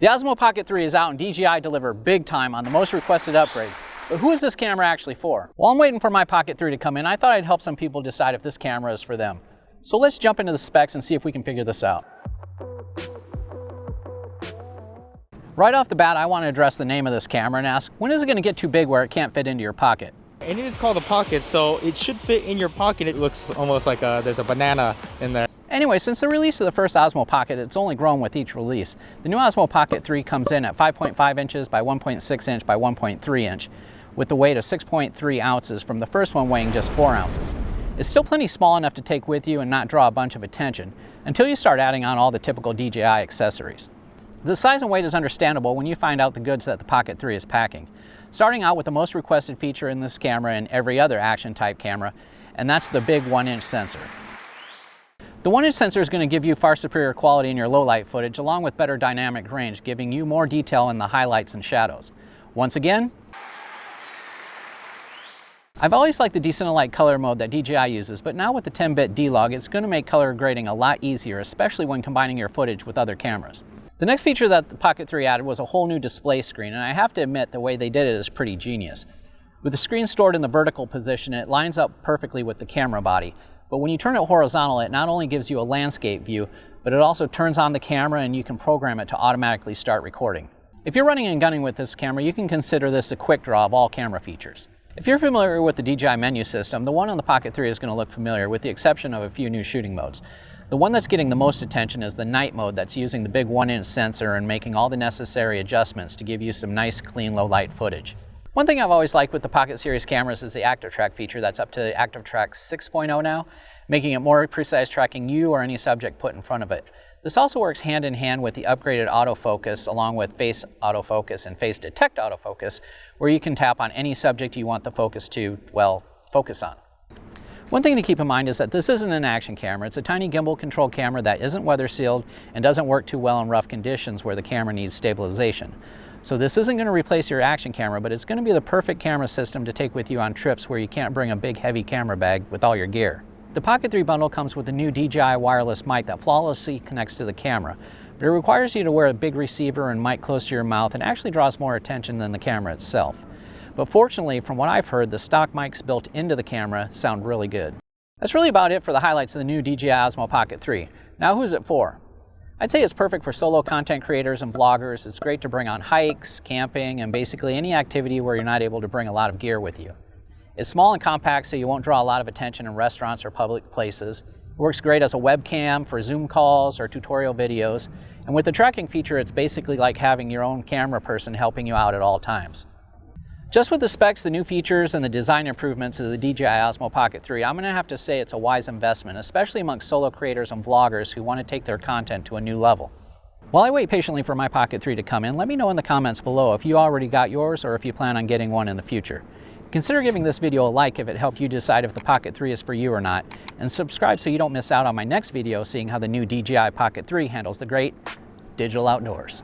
The Osmo Pocket 3 is out and DJI deliver big time on the most requested upgrades. But who is this camera actually for? While I'm waiting for my Pocket 3 to come in, I thought I'd help some people decide if this camera is for them. So let's jump into the specs and see if we can figure this out. Right off the bat, I want to address the name of this camera and ask, when is it going to get too big where it can't fit into your pocket? And it is called a Pocket, so it should fit in your pocket. It looks almost like there's a banana in there. Anyway, since the release of the first Osmo Pocket, it's only grown with each release. The new Osmo Pocket 3 comes in at 5.5 inches by 1.6 inch by 1.3 inch, with the weight of 6.3 ounces from the first one weighing just 4 ounces. It's still plenty small enough to take with you and not draw a bunch of attention, until you start adding on all the typical DJI accessories. The size and weight is understandable when you find out the goods that the Pocket 3 is packing. Starting out with the most requested feature in this camera and every other action type camera, and that's the big 1-inch sensor. The 1-inch sensor is going to give you far superior quality in your low light footage, along with better dynamic range, giving you more detail in the highlights and shadows. Once again, I've always liked the Decent-Alike color mode that DJI uses, but now with the 10-bit D-Log, it's going to make color grading a lot easier, especially when combining your footage with other cameras. The next feature that the Pocket 3 added was a whole new display screen, and I have to admit the way they did it is pretty genius. With the screen stored in the vertical position, it lines up perfectly with the camera body. But when you turn it horizontal, it not only gives you a landscape view, but it also turns on the camera and you can program it to automatically start recording. If you're running and gunning with this camera, you can consider this a quick draw of all camera features. If you're familiar with the DJI menu system, the one on the Pocket 3 is going to look familiar with the exception of a few new shooting modes. The one that's getting the most attention is the night mode that's using the big 1-inch sensor and making all the necessary adjustments to give you some nice, clean, low light footage. One thing I've always liked with the Pocket series cameras is the Active Track feature that's up to Active Track 6.0 now, making it more precise tracking you or any subject put in front of it. This also works hand in hand with the upgraded autofocus along with face autofocus and face detect autofocus, where you can tap on any subject you want the focus to, well, focus on. One thing to keep in mind is that this isn't an action camera. It's a tiny gimbal controlled camera that isn't weather sealed and doesn't work too well in rough conditions where the camera needs stabilization. So this isn't going to replace your action camera, but it's going to be the perfect camera system to take with you on trips where you can't bring a big heavy camera bag with all your gear. The Pocket 3 bundle comes with a new DJI wireless mic that flawlessly connects to the camera, but it requires you to wear a big receiver and mic close to your mouth and actually draws more attention than the camera itself. But fortunately, from what I've heard, the stock mics built into the camera sound really good. That's really about it for the highlights of the new DJI Osmo Pocket 3. Now who's it for? I'd say it's perfect for solo content creators and vloggers. It's great to bring on hikes, camping, and basically any activity where you're not able to bring a lot of gear with you. It's small and compact, so you won't draw a lot of attention in restaurants or public places. It works great as a webcam for Zoom calls or tutorial videos. And with the tracking feature, it's basically like having your own camera person helping you out at all times. Just with the specs, the new features, and the design improvements of the DJI Osmo Pocket 3, I'm going to have to say it's a wise investment, especially amongst solo creators and vloggers who want to take their content to a new level. While I wait patiently for my Pocket 3 to come in, let me know in the comments below if you already got yours or if you plan on getting one in the future. Consider giving this video a like if it helped you decide if the Pocket 3 is for you or not, and subscribe so you don't miss out on my next video seeing how the new DJI Pocket 3 handles the great digital outdoors.